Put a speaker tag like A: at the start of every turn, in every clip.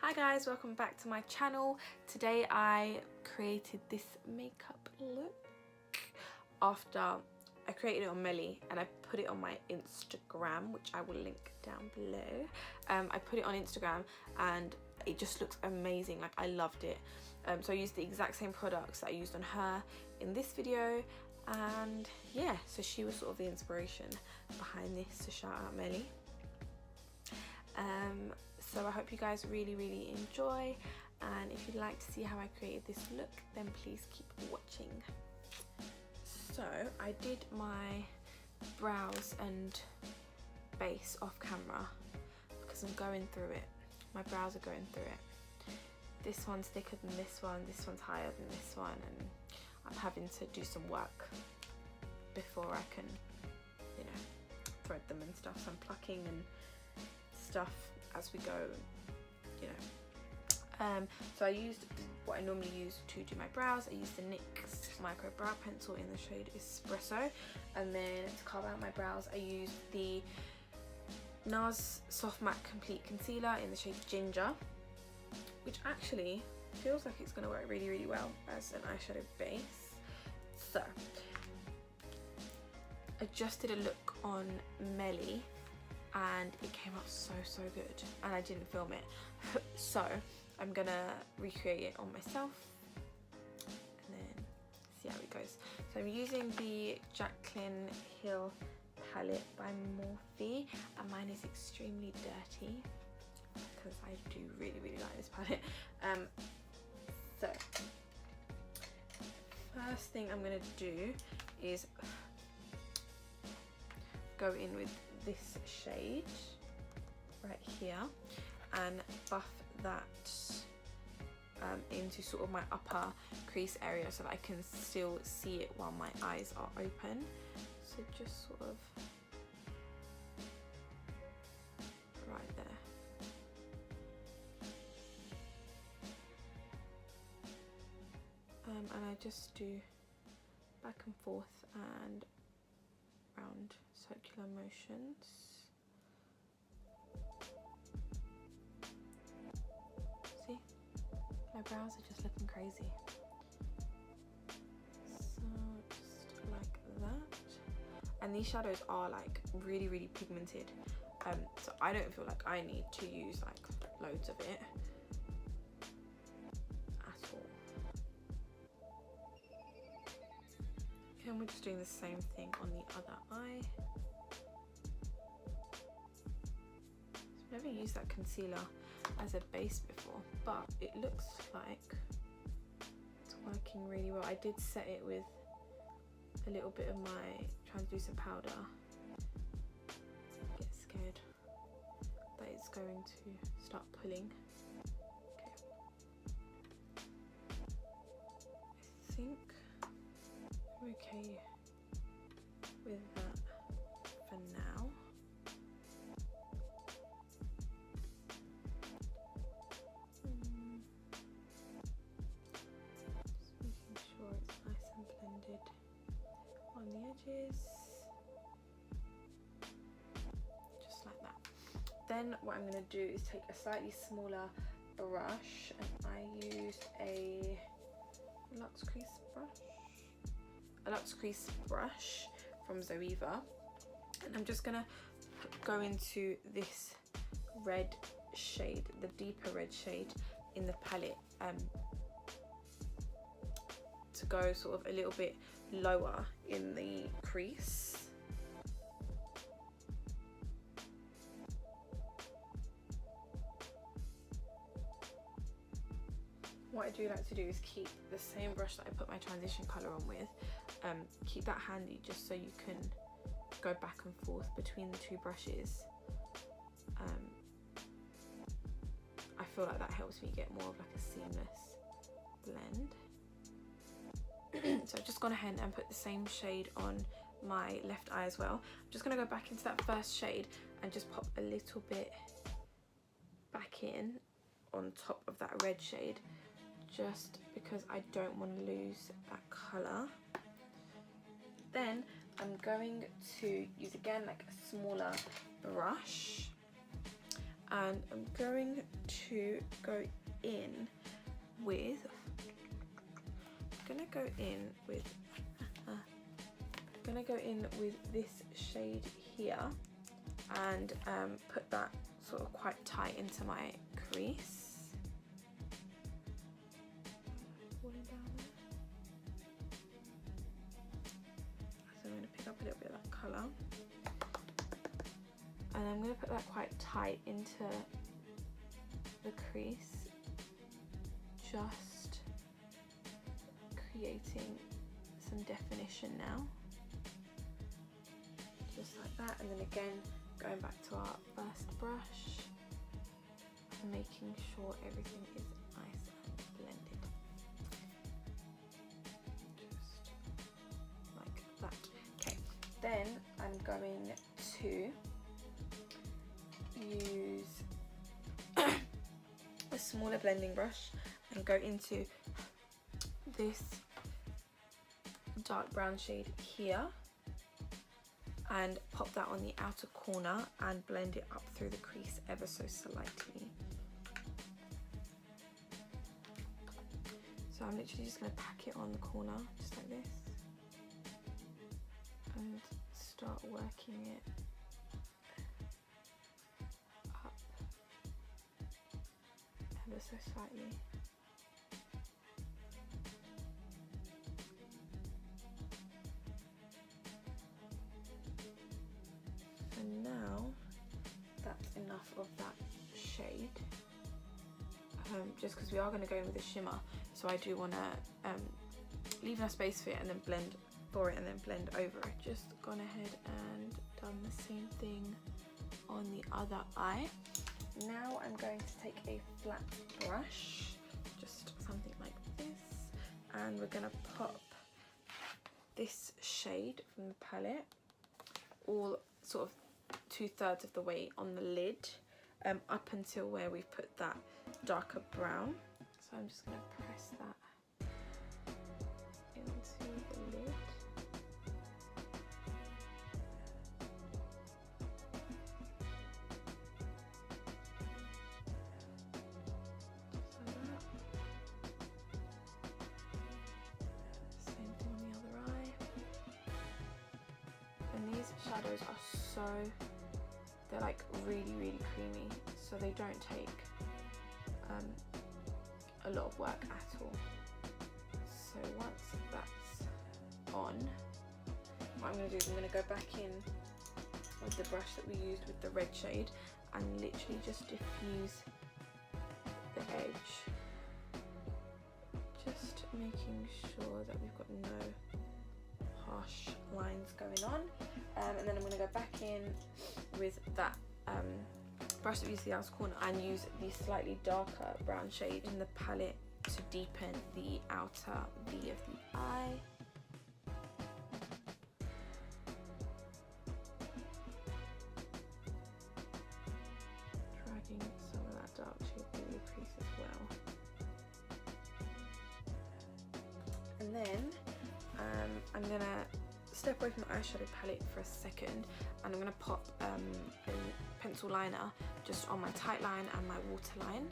A: Hi guys, welcome back to my channel. Today I created this makeup look after I created it on Melly and I put it on my Instagram, which I will link down below. I put it on Instagram and it just looks amazing. Like, I loved it. So I used the exact same products that I used on her in this video, and yeah, so she was sort of the inspiration behind this, so shout out Melly. So I hope you guys really enjoy, and if you'd like to see how I created this look, then please keep watching. So I did my brows and base off camera because I'm going through it. My brows are going through it. This one's thicker than this one's higher than this one, and I'm having to do some work before I can, you know, thread them and stuff. So I'm plucking and stuff as we go, you know. So I used what I normally use to do my brows. I used the NYX micro brow pencil in the shade Espresso, and then to carve out my brows I used the NARS Soft Matte Complete Concealer in the shade Ginger, which actually feels like it's going to work really well as an eyeshadow base. So I just did a look on Melly and it came out so good, and I didn't film it. So I'm gonna recreate it on myself and then see how it goes. So I'm using the Jaclyn Hill palette by Morphe, and mine is extremely dirty because I do really like this palette. So first thing I'm gonna do is go in with this shade right here and buff that into sort of my upper crease area so that I can still see it while my eyes are open. So just sort of right there. And I just do back and forth and round circular motions. See, my brows are just looking crazy. So just like that. And these shadows are like really pigmented. So I don't feel like I need to use like loads of it at all. And we're just doing the same thing on the other eye. I've never used that concealer as a base before, but it looks like it's working really well. I did set it with a little bit of my translucent powder. Get scared that it's going to start pulling. Okay. I think I'm okay with that for now. Just making sure it's nice and blended on the edges, just like that. Then what I'm going to do is take a slightly smaller brush, and I used a Luxe Crease brush from Zoeva, and I'm just gonna go into this red shade, the deeper red shade in the palette, to go sort of a little bit lower in the crease. What I do like to do is keep the same brush that I put my transition colour on with, keep that handy just so you can go back and forth between the two brushes. I feel like that helps me get more of like a seamless blend. So I've just gone ahead and put the same shade on my left eye as well. I'm just going to go back into that first shade and just pop a little bit back in on top of that red shade, just because I don't want to lose that colour. Then I'm going to use again like a smaller brush, and I'm going to go in with this shade here, and put that sort of quite tight into my crease. Falling down there. So I'm going to pick up a little bit of that colour, and I'm going to put that quite tight into the crease, just creating some definition now, just like that. And then again, going back to our first brush and making sure everything is nice and blended, just like that. Okay, then I'm going to use a smaller blending brush and go into this dark brown shade here and pop that on the outer corner and blend it up through the crease ever so slightly. So I'm literally just going to pack it on the corner just like this and start working it up ever so slightly. And now that's enough of that shade, just because we are going to go in with a shimmer, so I do want to leave enough space for it and then blend for it and then blend over it. Just gone ahead and done the same thing on the other eye. Now I'm going to take a flat brush, just something like this, and we're going to pop this shade from the palette all sort of 2/3 of the way on the lid, up until where we've put that darker brown. So I'm just going to press that into the lid. Just like that. Same thing on the other eye. And these shadows are so, they're like really creamy, so they don't take a lot of work at all. So once that's on, what I'm going to do is I'm going to go back in with the brush that we used with the red shade and literally just diffuse the edge, just making sure that we've got no harsh lines going on. And then I'm going to go back in with that brush that we used the outer corner and use the slightly darker brown shade in the palette to deepen the outer V of the eye. Dragging some of that dark shade through the crease as well. And then I'm going to step away from the eyeshadow palette for a second, and I'm going to pop a pencil liner just on my tight line and my waterline,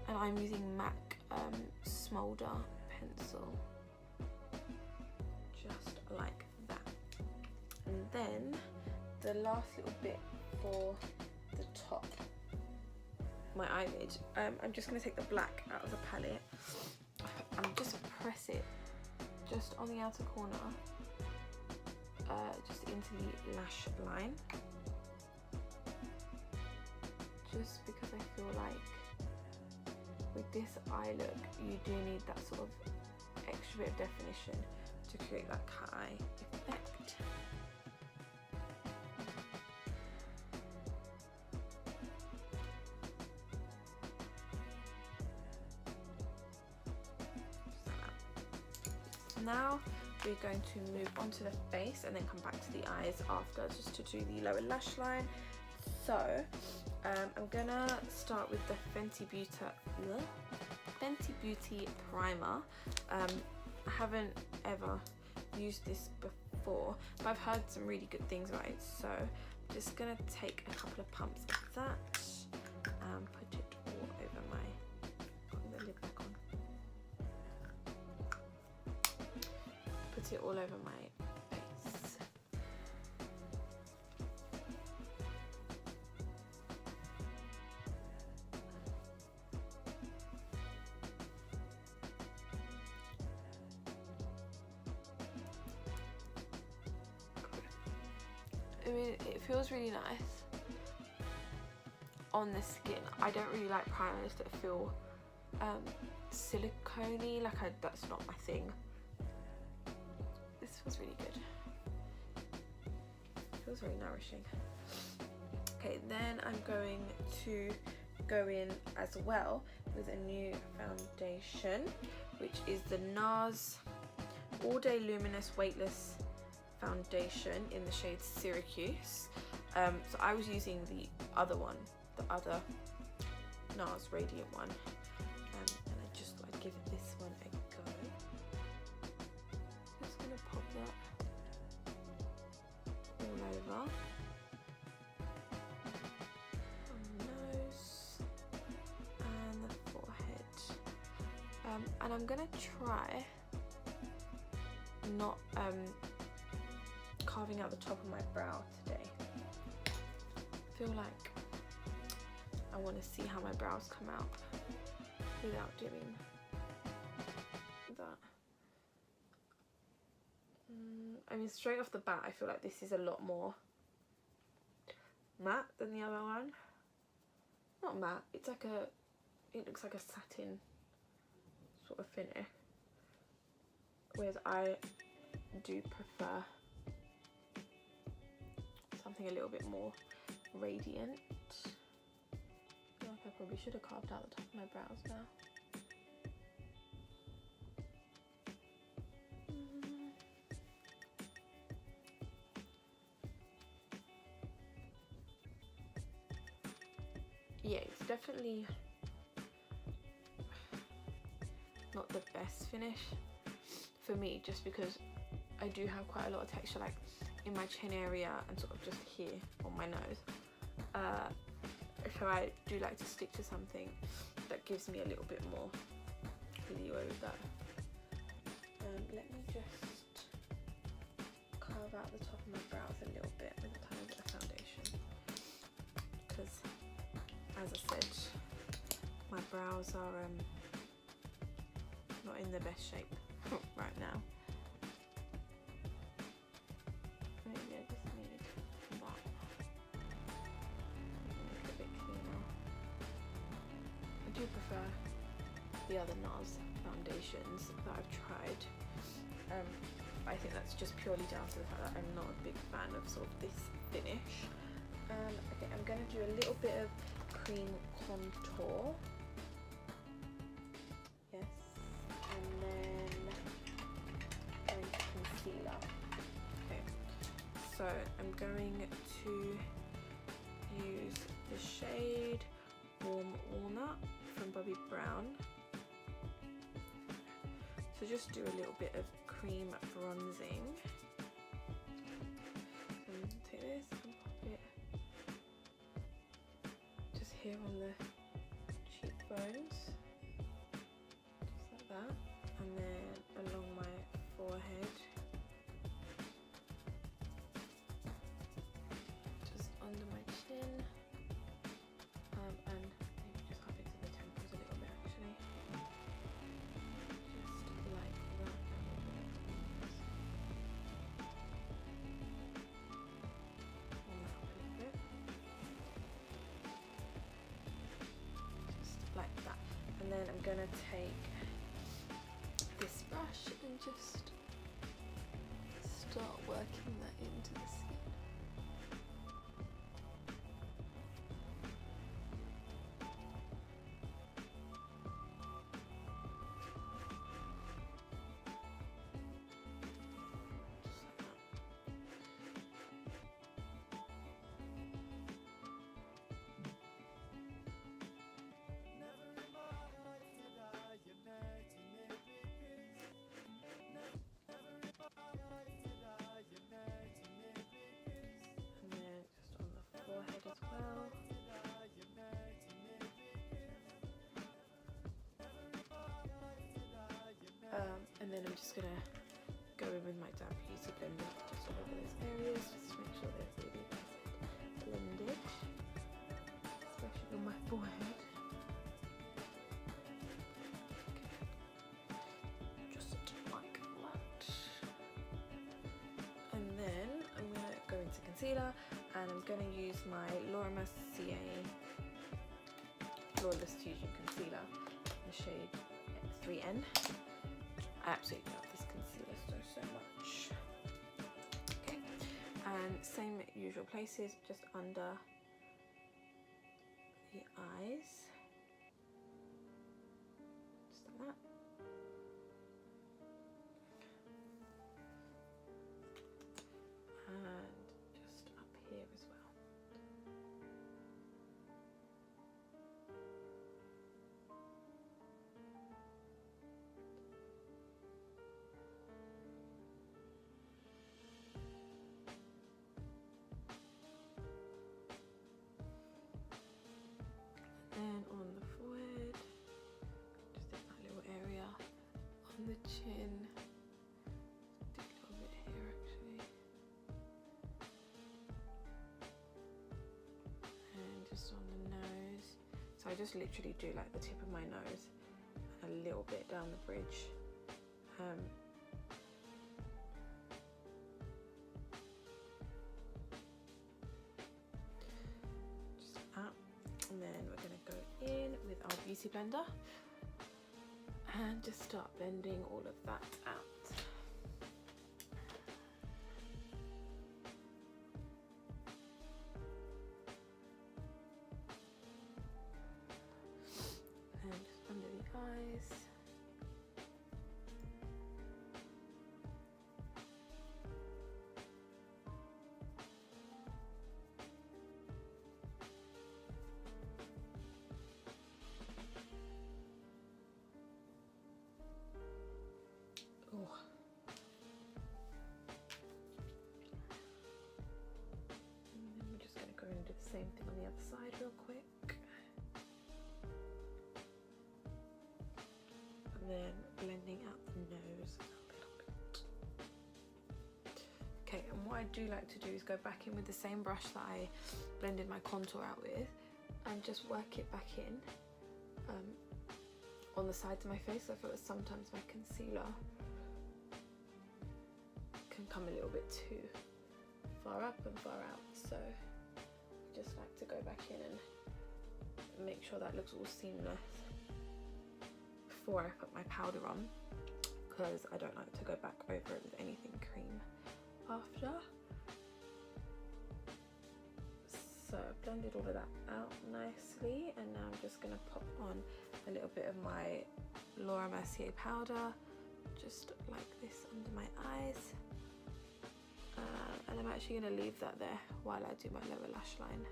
A: and I'm using MAC Smolder pencil, just like that. And then the last little bit for the top, my eyelid, I'm just going to take the black out of the palette and just press it just on the outer corner, just into the lash line, just because I feel like with this eye look you do need that sort of extra bit of definition to create that cat eye effect. Now we're going to move on to the face and then come back to the eyes after, just to do the lower lash line. So I'm gonna start with the Fenty Beauty primer. I haven't ever used this before, but I've heard some really good things about it, so just gonna take a couple of pumps of that and put it all over my, put the lid back on. Put it all over my face. I mean, it feels really nice on the skin. I don't really like primers that feel silicone-y, like that's not my thing. This feels really good. It feels very nourishing. Okay, then I'm going to go in as well with a new foundation, which is the NARS All Day Luminous Weightless foundation in the shade Syracuse. So I was using the other one, the other NARS Radiant one, and I just thought I'd give this one a go. I'm just gonna pop that all over on the nose and the forehead, and I'm gonna try not carving out the top of my brow today. I feel like I want to see how my brows come out without doing that. I mean, straight off the bat, I feel like this is a lot more matte than the other one. Not matte, it's like it looks like a satin sort of finish. Whereas I do prefer something a little bit more radiant. I feel like I probably should have carved out the top of my brows now. Yeah, it's definitely not the best finish for me, just because I do have quite a lot of texture, like in my chin area and sort of just here on my nose. So I do like to stick to something that gives me a little bit more leeway with that. Let me just carve out the top of my brows a little bit with a tiny bit of foundation, because as I said, my brows are not in the best shape right now. Maybe I just need that. Make it a bit cleaner. I do prefer the other NARS foundations that I've tried. I think that's just purely down to the fact that I'm not a big fan of sort of this finish. Okay, I'm going to do a little bit of cream contour. Yes, and then concealer. Okay, so I'm going to use the shade Warm Walnut from Bobbi Brown. So just do a little bit of cream bronzing. So I'm going to take this and pop it just here on the cheekbones, just like that, and then along my forehead, just under my chin, and maybe just up into the temples a little bit actually, just like that. Like that, and then I'm gonna take this brush and just start working that into the skin. then I'm just gonna go in with my damp beauty blender just all over those areas, just to make sure they're really nice and blended, especially on my forehead. Okay. Just like that. And then I'm gonna go into concealer, and I'm gonna use my Mercier Flawless Fusion Concealer in the shade X3N. I absolutely love this concealer so much. Okay, and same usual places, just under the eyes, just like that. And just up here as well. And on the forehead, just in that little area, on the chin, do a little bit here actually, and just on the nose. So I just literally do like the tip of my nose and a little bit down the bridge. Just like that. And then we're going to go in with our beauty blender and just start blending all of that out. And just under the eyes. Do the same thing on the other side real quick, and then blending out the nose a little bit. Okay, and what I do like to do is go back in with the same brush that I blended my contour out with and just work it back in on the sides of my face. I feel that sometimes my concealer can come a little bit too far up and far out, so just like to go back in and make sure that looks all seamless before I put my powder on, because I don't like to go back over it with anything cream after. So I've blended all of that out nicely, and now I'm just going to pop on a little bit of my Mercier powder, just like this under my eyes. And I'm actually going to leave that there while I do my lower lash line.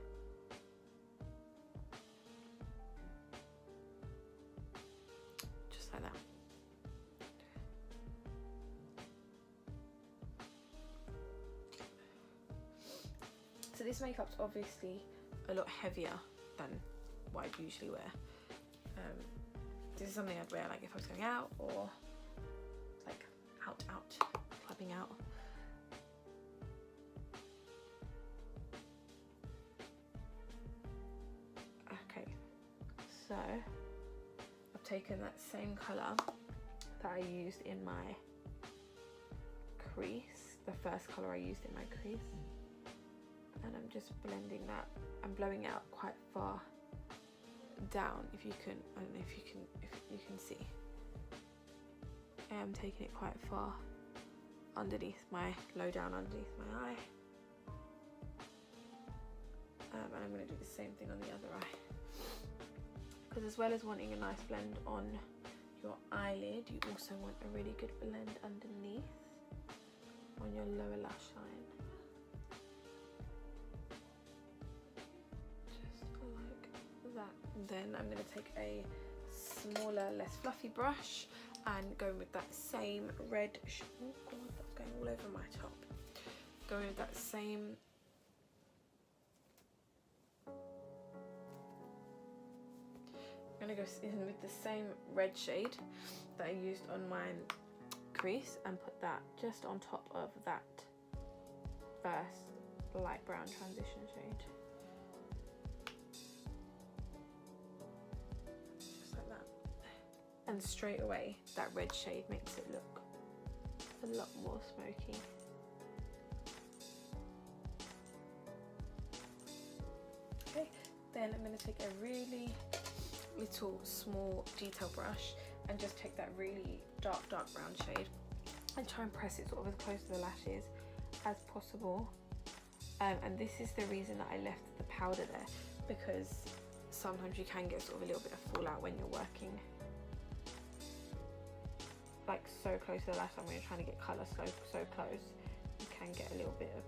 A: Just like that. So this makeup's obviously a lot heavier than what I'd usually wear. This is something I'd wear like if I was going out, or like out, clubbing out. Okay, so I've taken that same colour that I used in my crease, the first colour I used in my crease, and I'm just blending that. I'm blowing it out quite far down, if you can, I don't know if you can see. I am taking it quite far underneath my, low down underneath my eye. And I'm going to do the same thing on the other eye. Because as well as wanting a nice blend on your eyelid, you also want a really good blend underneath on your lower lash line. Just like that. Then I'm going to take a smaller, less fluffy brush and go with that same red, oh god, that's going all over my top. Going with that same I'm going to go in with the same red shade that I used on my crease and put that just on top of that first light brown transition shade. Just like that. And straight away, that red shade makes it look a lot more smoky. Okay, then I'm going to take a really little small detail brush and just take that really dark brown shade and try and press it sort of as close to the lashes as possible. And this is the reason that I left the powder there, because sometimes you can get sort of a little bit of fallout when you're working like so close to the lash line. When you're trying to get colour so close, you can get a little bit of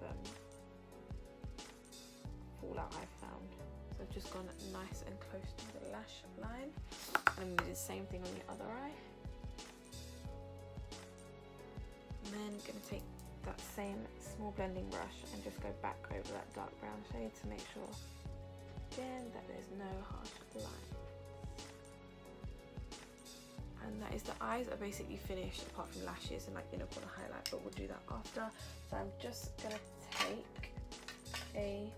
A: fallout, I've found. So I've just gone nice and close to the lash line, and I'm going to do the same thing on the other eye. And then I'm going to take that same small blending brush and just go back over that dark brown shade to make sure again that there's no harsh lines. And that is, the eyes are basically finished apart from lashes and like inner corner highlight, but we'll do that after. So I'm just gonna take a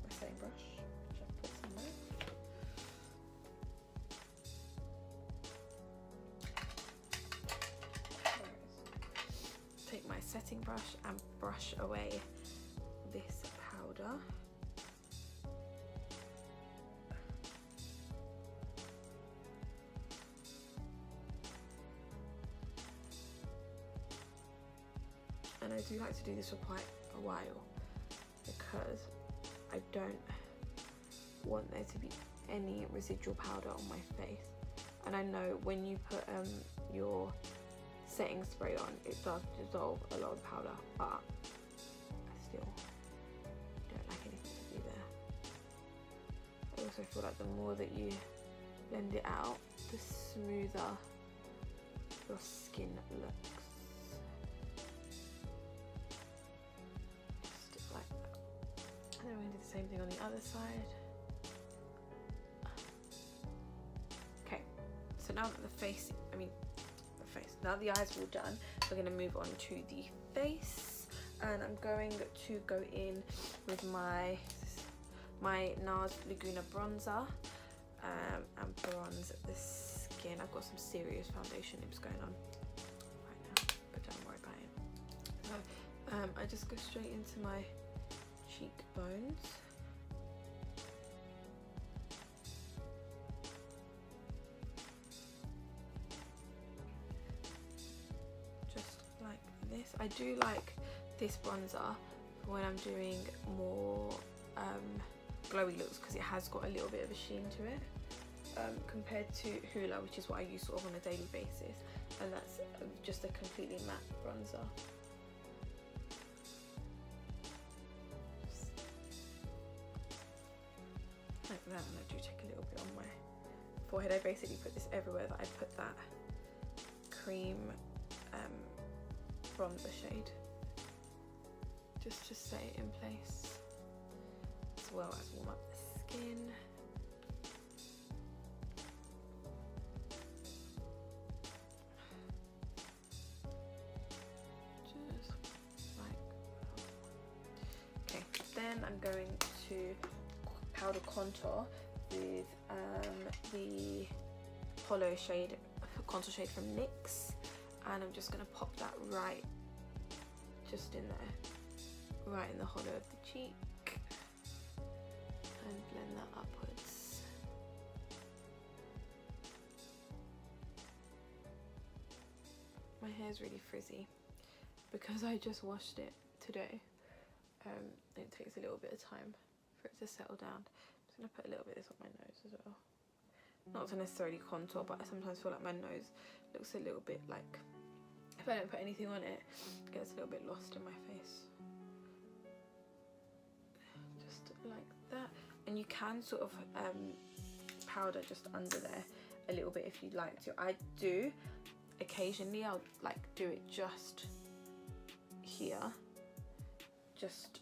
A: setting brush, which I've put somewhere. Take my setting brush and brush away this powder. And I do like to do this for quite a while because I don't want there to be any residual powder on my face. And I know when you put your setting spray on, it does dissolve a lot of powder, but I still don't like anything to be there. I also feel like the more that you blend it out, the smoother your skin looks. Just like that. And then we're going to do the same thing on the other side. Okay, so now that now the eyes are all done, we're going to move on to the face, and I'm going to go in with my NARS Laguna bronzer and bronze the skin. I've got some serious foundation lips going on right now, but don't worry about it. So I just go straight into my cheekbones. I do like this bronzer for when I'm doing more glowy looks, because it has got a little bit of a sheen to it, compared to Hustla, which is what I use sort of on a daily basis, and that's just a completely matte bronzer. Just like that, and I do take a little bit on my forehead. I basically put this everywhere that I put that cream bronzer shade, just to set it in place, as well as warm up the skin. Just like that. Okay, then I'm going to powder contour with the hollow shade, contour shade from NYX. And I'm just going to pop that right just in there, right in the hollow of the cheek, and blend that upwards. My hair's really frizzy because I just washed it today. It takes a little bit of time for it to settle down. I'm just going to put a little bit of this on my nose as well. Not to necessarily contour, but I sometimes feel like my nose looks a little bit like, if I don't put anything on it, it gets a little bit lost in my face. Just like that. And you can sort of powder just under there a little bit if you'd like to. I do occasionally, I'll like do it just here, just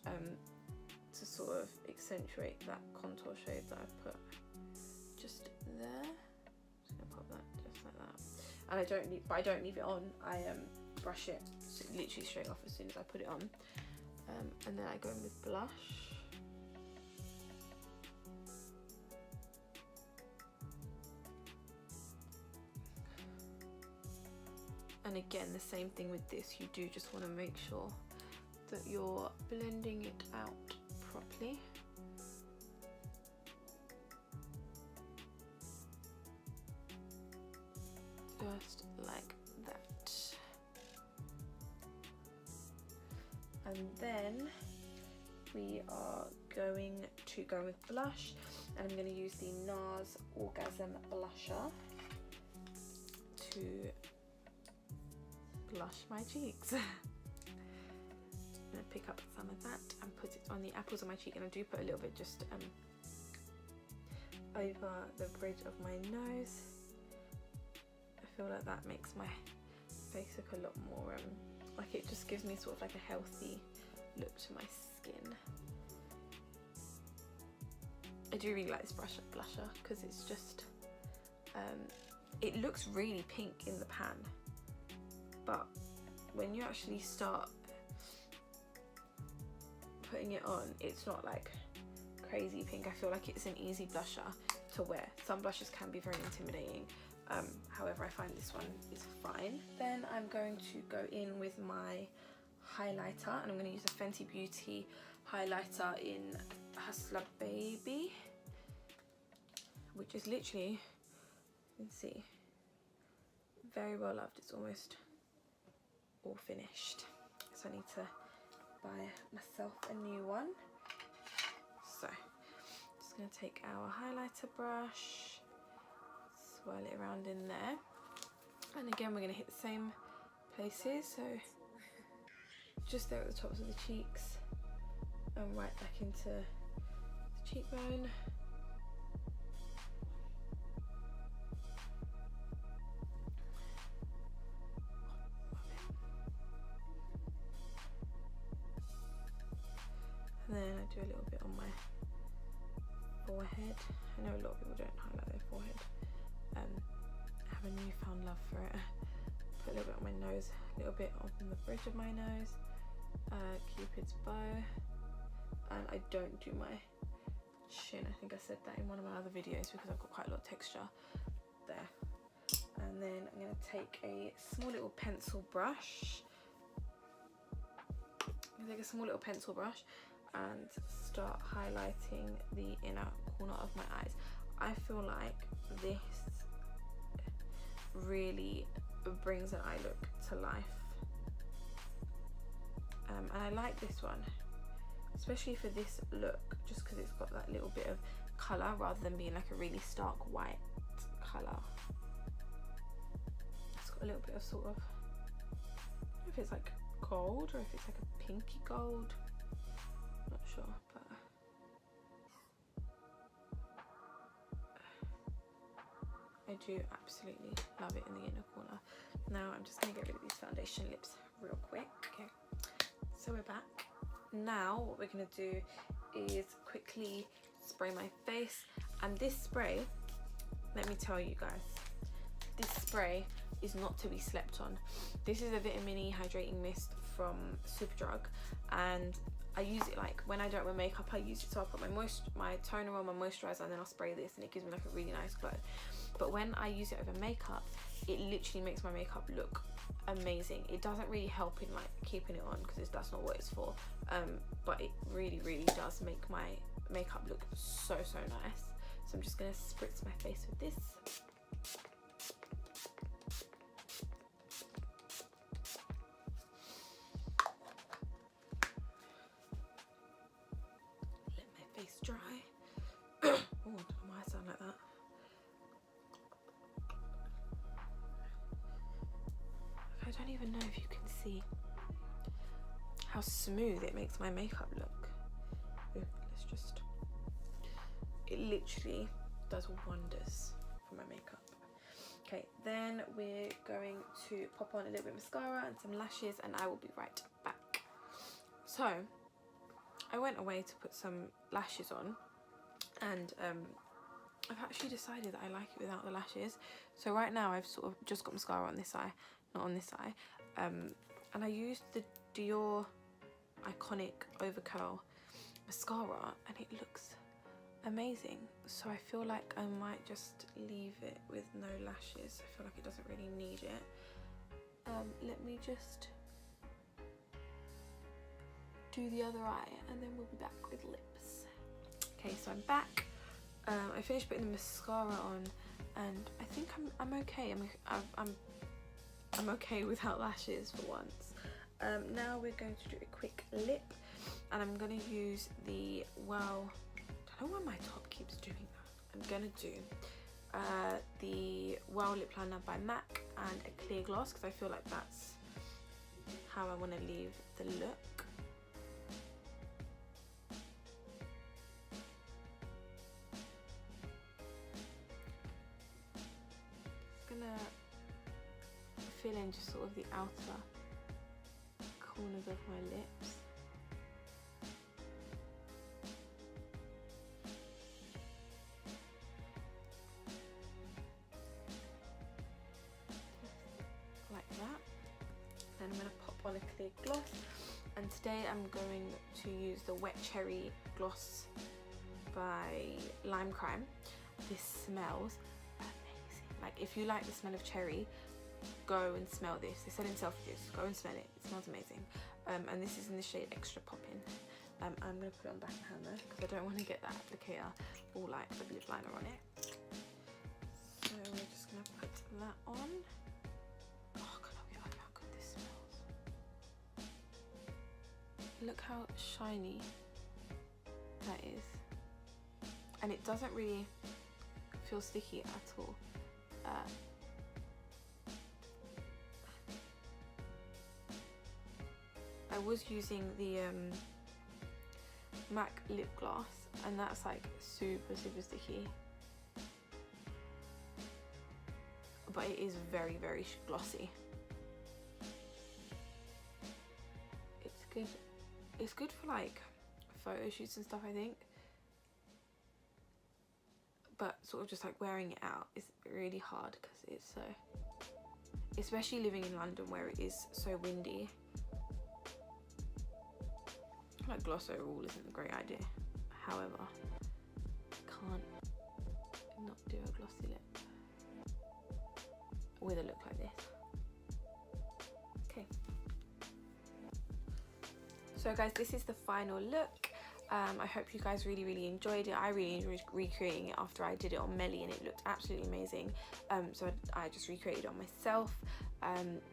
A: to sort of accentuate that contour shade that I put just there. Just gonna pop that just like that. and I don't leave it on. I brush it literally straight off as soon as I put it on, and then I go in with blush. And again, the same thing with this, you do just want to make sure that you're blending it out properly. Just like that. And then we are going to go with blush, and I'm going to use the NARS Orgasm blusher to blush my cheeks. I'm going to pick up some of that and put it on the apples of my cheek, and I do put a little bit just over the bridge of my nose. I feel like that makes my face look a lot more like, it just gives me sort of like a healthy look to my skin. I do really like this blusher because it's just it looks really pink in the pan, but when you actually start putting it on, it's not like crazy pink. I feel like it's an easy blusher to wear. Some blushes can be very intimidating, however I find this one is fine. Then I'm going to go in with my highlighter, and I'm going to use a Fenty Beauty highlighter in Hustla Baby, which is literally, you can see, very well loved. It's almost all finished, so I need to buy myself a new one. So just going to take our highlighter brush, swirl it around in there, and again we're going to hit the same places, so just there at the tops of the cheeks and right back into the cheekbone. And then I do a little bit on my forehead. I know a lot of people don't highlight their forehead. I have a newfound love for it. Put a little bit on my nose, a little bit on the bridge of my nose, Cupid's bow, and I don't do my chin. I think I said that in one of my other videos because I've got quite a lot of texture there. And then I'm going to take a small little pencil brush. And start highlighting the inner corner of my eyes. I feel like this really brings an eye look to life, and I like this one especially for this look just because it's got that little bit of colour rather than being like a really stark white colour. It's got a little bit of sort of, I don't know if it's like gold or if it's like a pinky gold, not sure, but I do absolutely love it in the inner corner. Now I'm just going to get rid of these foundation lips real quick. Okay, so we're back. Now what we're going to do is quickly spray my face, and this spray, let me tell you guys, this spray is not to be slept on. This is a vitamin E hydrating mist from Superdrug, and I use it like when I don't wear makeup. I use it so I put my toner on, my moisturizer, and then I'll spray this, and it gives me like a really nice glow. But when I use it over makeup, it literally makes my makeup look amazing. It doesn't really help in like keeping it on because that's not what it's for, but it really does make my makeup look so nice. So I'm just going to spritz my face with this. Let my face dry. Oh, I don't know why I sound like that. I don't even know if you can see how smooth it makes my makeup look. Ooh, let's just, it literally does wonders for my makeup. Okay, then we're going to pop on a little bit of mascara and some lashes, and I will be right back. So I went away to put some lashes on, and I've actually decided that I like it without the lashes. So right now I've sort of just got mascara on this eye, not on this eye. And I used the Dior Iconic Overcurl mascara and it looks amazing. So I feel like I might just leave it with no lashes. I feel like it doesn't really need it. Let me just do the other eye and then we'll be back with lips. Okay, so I'm back. I finished putting the mascara on and I think I'm okay. I'm okay without lashes for once. Now we're going to do a quick lip and I'm going to use the Whirl, I don't know why my top keeps doing that. I'm going to do the Whirl Lipliner by MAC and a clear gloss because I feel like that's how I want to leave the look. Gonna fill in just sort of the outer corners of my lips. Like that. Then I'm gonna pop on a clear gloss. And today I'm going to use the Wet Cherry gloss by Lime Crime. This smells amazing. Like if you like the smell of cherry, go and smell this. They sell in Syracuse. Go and smell it. It smells amazing. And this is in the shade Extra Poppin. I'm going to put it on the back of my hand though because I don't want to get that applicator all like the lip liner on it. So we're just going to put that on. Oh, God, look how good this smells. Look how shiny that is. And it doesn't really feel sticky at all. I was using the MAC lip gloss and that's like super sticky, but it is very glossy. It's good for like photo shoots and stuff, I think, but sort of just like wearing it out is really hard because it's so, especially living in London where it is so windy. Like gloss overall isn't a great idea. However, can't not do a glossy lip with a look like this. Okay. So guys, this is the final look. I hope you guys really enjoyed it. I really enjoyed recreating it after I did it on Melly and it looked absolutely amazing. So I just recreated it on myself.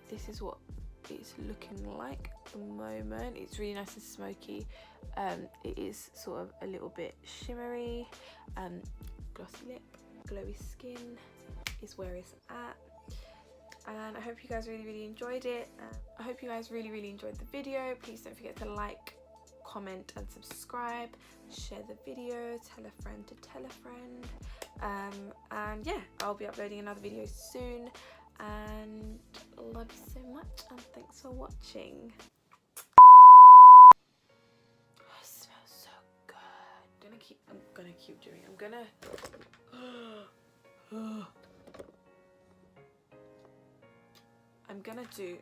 A: This is what it's looking like at the moment. It's really nice and smoky. It is sort of a little bit shimmery. Glossy lip, glowy skin is where it's at. And I hope you guys really enjoyed it. I hope you guys really enjoyed the video. Please don't forget to like, comment and subscribe. Share the video, tell a friend to tell a friend. And yeah, I'll be uploading another video soon. And love you so much and thanks for watching. Oh, it smells so good. I'm gonna keep doing it. I'm gonna do